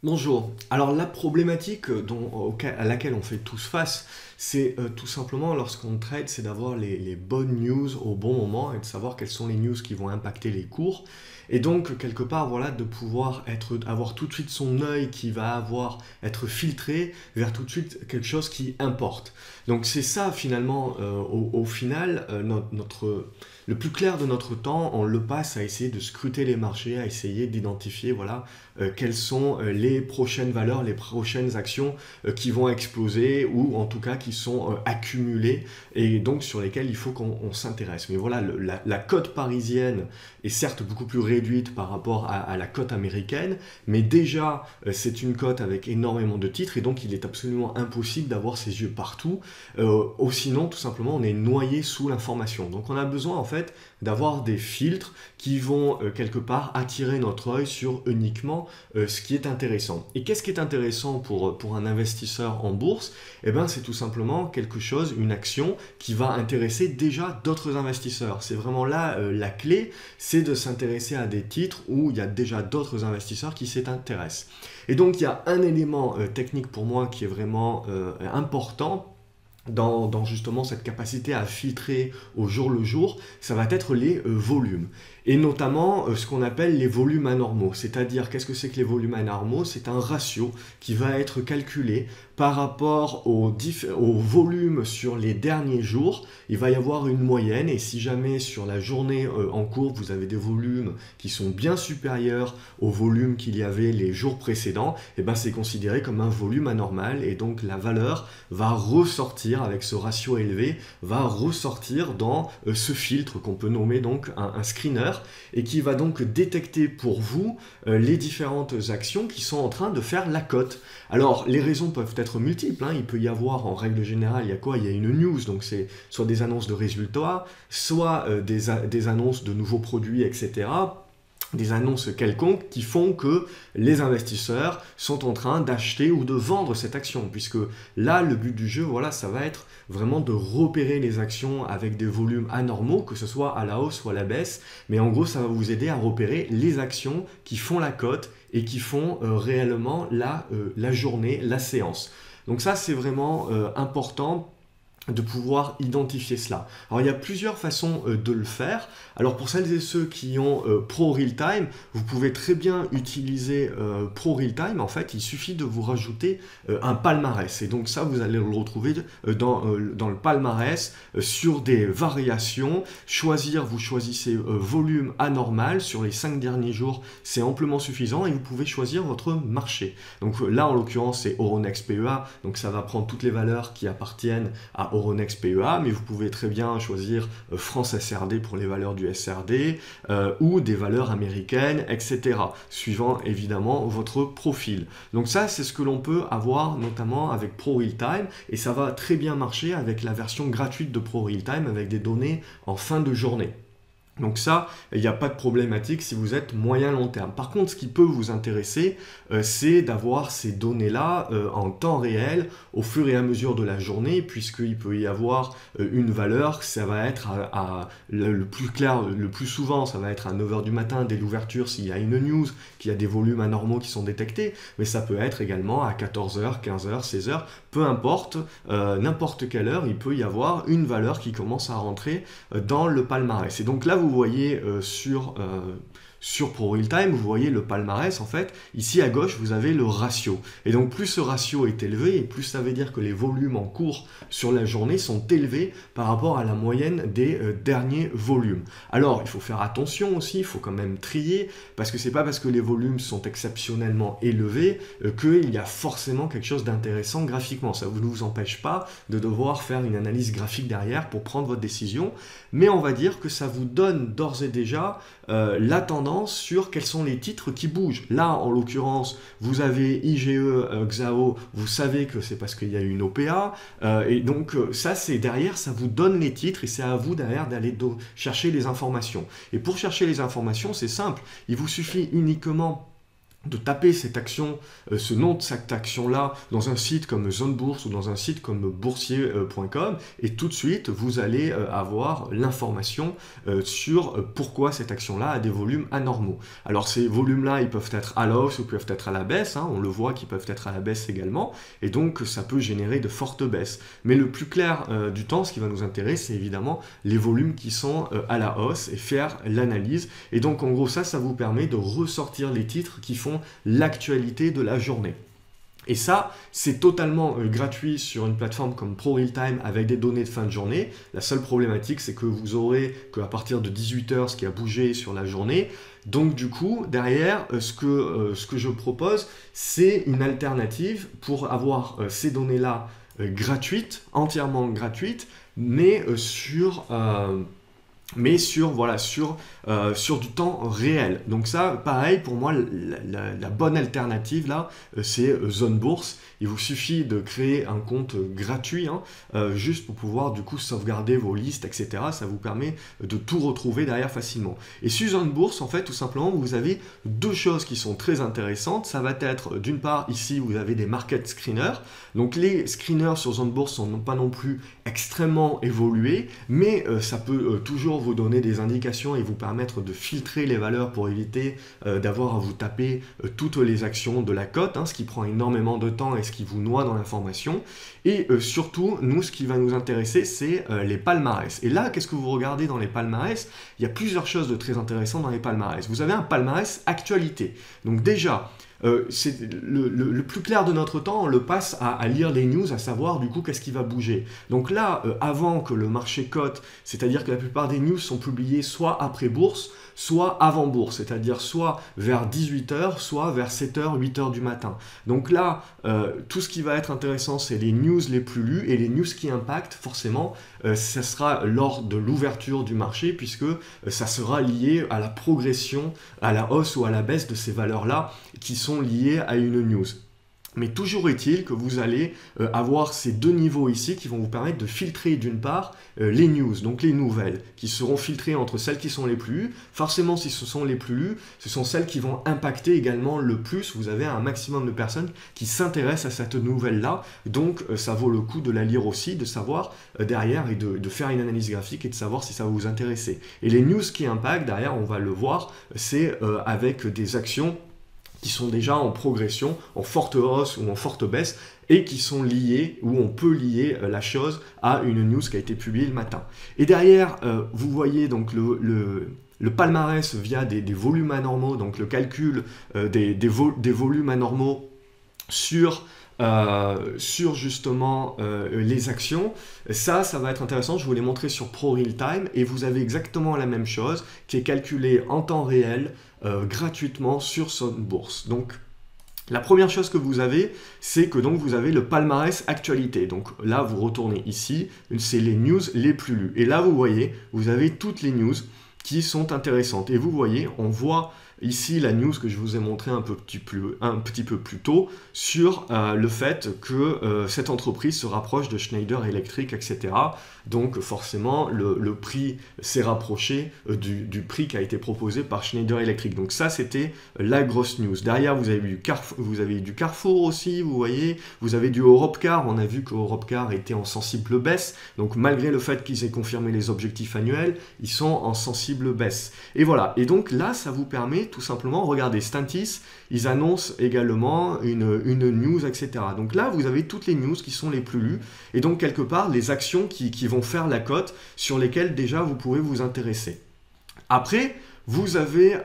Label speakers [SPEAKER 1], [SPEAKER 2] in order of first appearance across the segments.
[SPEAKER 1] Bonjour. Alors la problématique à laquelle on fait tous face, c'est tout simplement lorsqu'on trade, c'est d'avoir les bonnes news au bon moment et de savoir quelles sont les news qui vont impacter les cours. Et donc quelque part, voilà, de pouvoir avoir tout de suite son œil qui va être filtré vers tout de suite quelque chose qui importe. Donc c'est ça finalement, au final, le plus clair de notre temps, on le passe à essayer de scruter les marchés, à essayer d'identifier, voilà, quelles sont les prochaines valeurs, les prochaines actions qui vont exploser ou en tout cas qui sont accumulées et donc sur lesquelles il faut qu'on s'intéresse. Mais voilà, la cote parisienne est certes beaucoup plus réduite par rapport à la cote américaine, mais déjà c'est une cote avec énormément de titres et donc il est absolument impossible d'avoir ses yeux partout. Ou sinon, tout simplement, on est noyé sous l'information. Donc on a besoin en fait d'avoir des filtres qui vont quelque part attirer notre œil sur uniquement ce qui est intéressant. Et qu'est-ce qui est intéressant pour un investisseur en bourse? Eh bien, c'est tout simplement quelque chose, une action qui va intéresser déjà d'autres investisseurs. C'est vraiment là la clé, c'est de s'intéresser à des titres où il y a déjà d'autres investisseurs qui s'y intéressent. Et donc, il y a un élément technique pour moi qui est vraiment important dans justement cette capacité à filtrer au jour le jour, ça va être les volumes. Et notamment ce qu'on appelle les volumes anormaux. C'est-à-dire, qu'est-ce que c'est que les volumes anormaux? C'est un ratio qui va être calculé par rapport au volume sur les derniers jours. Il va y avoir une moyenne et si jamais sur la journée en cours, vous avez des volumes qui sont bien supérieurs au volume qu'il y avait les jours précédents, et ben c'est considéré comme un volume anormal et donc la valeur va ressortir avec ce ratio élevé, va ressortir dans ce filtre qu'on peut nommer donc un screener et qui va donc détecter pour vous les différentes actions qui sont en train de faire la cote. Alors les raisons peuvent être multiples, hein. Il peut y avoir en règle générale, il y a quoi? Il y a une news, donc c'est soit des annonces de résultats, soit des annonces de nouveaux produits, etc., des annonces quelconques qui font que les investisseurs sont en train d'acheter ou de vendre cette action, puisque là, le but du jeu, voilà, ça va être vraiment de repérer les actions avec des volumes anormaux, que ce soit à la hausse ou à la baisse, mais en gros, ça va vous aider à repérer les actions qui font la cote et qui font réellement la journée, la séance. Donc ça, c'est vraiment important de pouvoir identifier cela. Alors il y a plusieurs façons de le faire. Alors pour celles et ceux qui ont Pro Realtime, vous pouvez très bien utiliser Pro Realtime. En fait, il suffit de vous rajouter un palmarès. Et donc ça, vous allez le retrouver dans le palmarès sur des variations. Vous choisissez volume anormal sur les 5 derniers jours. C'est amplement suffisant et vous pouvez choisir votre marché. Donc là, en l'occurrence, c'est Euronext PEA. Donc ça va prendre toutes les valeurs qui appartiennent à Euronext PEA, mais vous pouvez très bien choisir France SRD pour les valeurs du SRD ou des valeurs américaines, etc. Suivant évidemment votre profil. Donc ça, c'est ce que l'on peut avoir notamment avec Pro Realtime et ça va très bien marcher avec la version gratuite de Pro Realtime avec des données en fin de journée. Donc ça, il n'y a pas de problématique si vous êtes moyen-long terme. Par contre, ce qui peut vous intéresser, c'est d'avoir ces données-là en temps réel au fur et à mesure de la journée, puisqu'il peut y avoir une valeur, ça va être le plus clair, le plus souvent, ça va être à 9 heures du matin dès l'ouverture s'il y a une news, qu'il y a des volumes anormaux qui sont détectés, mais ça peut être également à 14 heures, 15 heures, 16 heures, peu importe, n'importe quelle heure, il peut y avoir une valeur qui commence à rentrer dans le palmarès. Et donc là, vous voyez sur Pro Realtime, vous voyez le palmarès en fait. Ici à gauche, vous avez le ratio. Et donc plus ce ratio est élevé, et plus ça veut dire que les volumes en cours sur la journée sont élevés par rapport à la moyenne des derniers volumes. Alors, il faut faire attention aussi, il faut quand même trier, parce que c'est pas parce que les volumes sont exceptionnellement élevés qu'il y a forcément quelque chose d'intéressant graphiquement. Ça ne vous empêche pas de devoir faire une analyse graphique derrière pour prendre votre décision, mais on va dire que ça vous donne d'ores et déjà la tendance sur quels sont les titres qui bougent. Là, en l'occurrence, vous avez IGE, XAO, vous savez que c'est parce qu'il y a eu une OPA, et donc ça, c'est derrière, ça vous donne les titres, et c'est à vous derrière d'aller chercher les informations. Et pour chercher les informations, c'est simple, il vous suffit uniquement de taper cette action, ce nom de cette action-là dans un site comme Zone Bourse ou dans un site comme boursier.com et tout de suite, vous allez avoir l'information sur pourquoi cette action-là a des volumes anormaux. Alors ces volumes-là, ils peuvent être à la hausse ou peuvent être à la baisse, hein, on le voit qu'ils peuvent être à la baisse également, et donc ça peut générer de fortes baisses. Mais le plus clair du temps, ce qui va nous intéresser, c'est évidemment les volumes qui sont à la hausse et faire l'analyse. Et donc en gros, ça vous permet de ressortir les titres qui font l'actualité de la journée. Et ça, c'est totalement gratuit sur une plateforme comme ProRealTime avec des données de fin de journée. La seule problématique, c'est que vous aurez qu'à partir de 18 h ce qui a bougé sur la journée. Donc du coup, derrière, ce que je propose, c'est une alternative pour avoir ces données-là gratuites, entièrement gratuites, mais sur du temps réel. Donc ça, pareil, pour moi, la bonne alternative là, c'est Zone Bourse. Il vous suffit de créer un compte gratuit, hein, juste pour pouvoir du coup sauvegarder vos listes, etc. Ça vous permet de tout retrouver derrière facilement. Et sur Zone Bourse, en fait, tout simplement, vous avez deux choses qui sont très intéressantes. Ça va être, d'une part, ici, vous avez des market screeners. Donc les screeners sur Zone Bourse sont pas non plus extrêmement évolués, mais ça peut toujours vous donner des indications et vous permettre de filtrer les valeurs pour éviter d'avoir à vous taper toutes les actions de la cote, hein, ce qui prend énormément de temps et ce qui vous noie dans l'information. Et surtout, nous, ce qui va nous intéresser, c'est les palmarès. Et là, qu'est-ce que vous regardez dans les palmarès? Il y a plusieurs choses de très intéressantes dans les palmarès. Vous avez un palmarès actualité. Donc déjà, c'est le plus clair de notre temps, on le passe à lire les news, à savoir du coup qu'est-ce qui va bouger. Donc là, avant que le marché cote, c'est-à-dire que la plupart des news sont publiées soit après bourse, soit avant bourse, c'est-à-dire soit vers 18 h, soit vers 7 h, 8 h du matin. Donc là, tout ce qui va être intéressant, c'est les news les plus lues et les news qui impactent, forcément, ça sera lors de l'ouverture du marché puisque ça sera lié à la progression, à la hausse ou à la baisse de ces valeurs-là qui sont liées à une news. Mais toujours est-il que vous allez avoir ces deux niveaux ici qui vont vous permettre de filtrer d'une part les news, donc les nouvelles, qui seront filtrées entre celles qui sont les plus lues. Forcément, si ce sont les plus lues, ce sont celles qui vont impacter également le plus. Vous avez un maximum de personnes qui s'intéressent à cette nouvelle-là. Donc, ça vaut le coup de la lire aussi, de savoir derrière et de faire une analyse graphique et de savoir si ça va vous intéresser. Et les news qui impactent, derrière, on va le voir, c'est avec des actions qui sont déjà en progression, en forte hausse ou en forte baisse, et qui sont liées, ou on peut lier la chose à une news qui a été publiée le matin. Et derrière, vous voyez donc le palmarès via des volumes anormaux, donc le calcul des volumes anormaux sur justement les actions. Ça va être intéressant, je vous l'ai montré sur ProRealTime et vous avez exactement la même chose qui est calculée en temps réel gratuitement sur Zone Bourse. Donc la première chose que vous avez, c'est que donc vous avez le palmarès actualité. Donc là, vous retournez ici, c'est les news les plus lues. Et là, vous voyez, vous avez toutes les news qui sont intéressantes. Et vous voyez, on voit ici la news que je vous ai montré un petit peu plus tôt sur le fait que cette entreprise se rapproche de Schneider Electric, etc. Donc forcément, le prix s'est rapproché du prix qui a été proposé par Schneider Electric. Donc ça, c'était la grosse news. Derrière, vous avez du Carrefour aussi, vous voyez. Vous avez du Europcar. On a vu que Europcar était en sensible baisse. Donc malgré le fait qu'ils aient confirmé les objectifs annuels, ils sont en sensible baisse. Et voilà. Et donc là, ça vous permet tout simplement, regardez, Stellantis, ils annoncent également une news, etc. Donc là, vous avez toutes les news qui sont les plus lues, et donc quelque part, les actions qui vont faire la cote, sur lesquelles déjà vous pouvez vous intéresser. Après, vous allez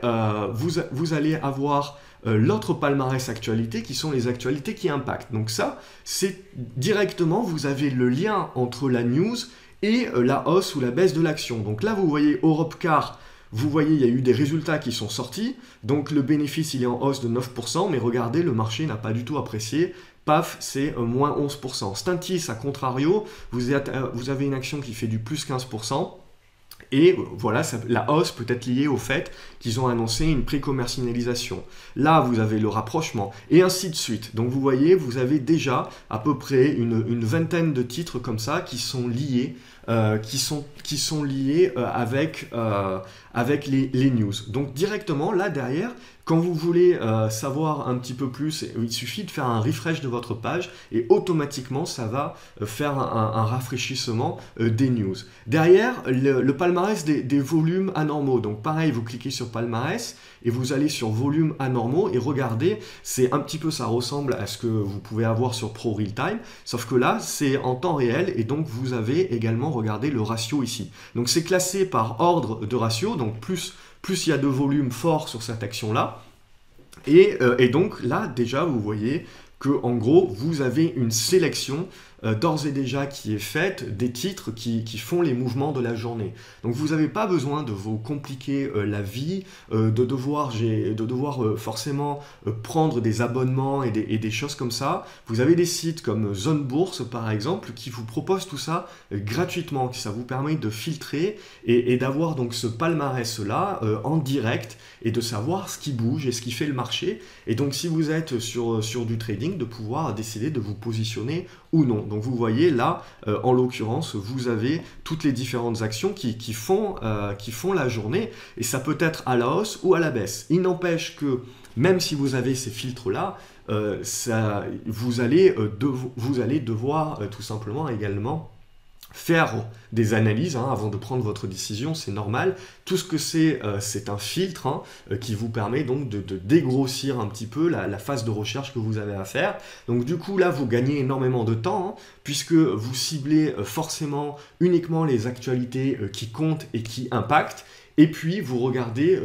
[SPEAKER 1] avoir l'autre palmarès actualité, qui sont les actualités qui impactent. Donc ça, c'est directement, vous avez le lien entre la news et la hausse ou la baisse de l'action. Donc là, vous voyez Europcar. Vous voyez, il y a eu des résultats qui sont sortis, donc le bénéfice il est en hausse de 9%, mais regardez, le marché n'a pas du tout apprécié, paf, c'est moins 11%. Stellantis, à contrario, vous avez une action qui fait du plus 15%, et voilà, la hausse peut être liée au fait qu'ils ont annoncé une pré-commercialisation. Là, vous avez le rapprochement, et ainsi de suite. Donc vous voyez, vous avez déjà à peu près une vingtaine de titres comme ça qui sont liés, avec les news. Donc directement, là derrière, Quand vous voulez savoir un petit peu plus, il suffit de faire un refresh de votre page et automatiquement ça va faire un rafraîchissement des news. Derrière, le palmarès des volumes anormaux. Donc pareil, vous cliquez sur palmarès et vous allez sur volumes anormaux et regardez, c'est un petit peu, ça ressemble à ce que vous pouvez avoir sur Pro Real Time, sauf que là c'est en temps réel et donc vous avez également regardé le ratio ici. Donc c'est classé par ordre de ratio, donc plus il y a de volume fort sur cette action-là. Et donc là, déjà, vous voyez que en gros, vous avez une sélection d'ores et déjà qui est faite des titres qui font les mouvements de la journée. Donc vous n'avez pas besoin de vous compliquer la vie, de devoir forcément prendre des abonnements et des choses comme ça. Vous avez des sites comme Zone Bourse par exemple qui vous proposent tout ça gratuitement, qui ça vous permet de filtrer et d'avoir donc ce palmarès là en direct et de savoir ce qui bouge et ce qui fait le marché. Et donc si vous êtes sur du trading, de pouvoir décider de vous positionner ou non. Donc vous voyez là, en l'occurrence, vous avez toutes les différentes actions qui font la journée et ça peut être à la hausse ou à la baisse. Il n'empêche que même si vous avez ces filtres-là, vous allez devoir tout simplement également faire des analyses avant de prendre votre décision, c'est normal. Tout ce que c'est un filtre qui vous permet donc de dégrossir un petit peu la phase de recherche que vous avez à faire. Donc du coup là, vous gagnez énormément de temps puisque vous ciblez forcément uniquement les actualités qui comptent et qui impactent. Et puis vous regardez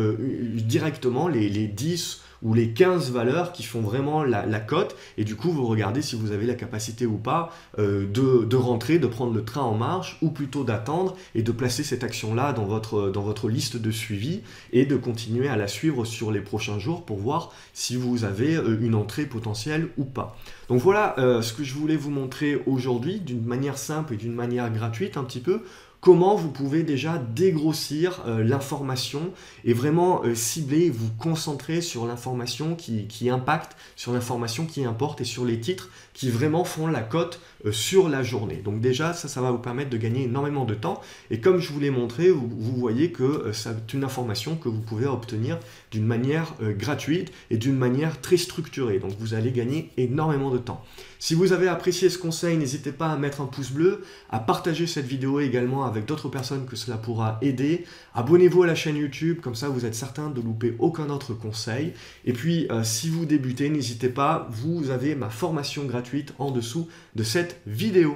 [SPEAKER 1] directement les 10 ou les 15 valeurs qui font vraiment la cote, et du coup vous regardez si vous avez la capacité ou pas de rentrer, de prendre le train en marche, ou plutôt d'attendre et de placer cette action-là dans votre liste de suivi et de continuer à la suivre sur les prochains jours pour voir si vous avez une entrée potentielle ou pas. Donc voilà ce que je voulais vous montrer aujourd'hui d'une manière simple et d'une manière gratuite un petit peu. Comment vous pouvez déjà dégrossir l'information et vraiment cibler et vous concentrer sur l'information qui impacte, sur l'information qui importe et sur les titres qui vraiment font la cote sur la journée. Donc déjà, ça va vous permettre de gagner énormément de temps. Et comme je vous l'ai montré, vous voyez que c'est une information que vous pouvez obtenir d'une manière gratuite et d'une manière très structurée. Donc vous allez gagner énormément de temps. Si vous avez apprécié ce conseil, n'hésitez pas à mettre un pouce bleu, à partager cette vidéo également avec d'autres personnes que cela pourra aider. Abonnez-vous à la chaîne YouTube, comme ça vous êtes certain de louper aucun autre conseil. Et puis si vous débutez, n'hésitez pas, vous avez ma formation gratuite en dessous de cette vidéo.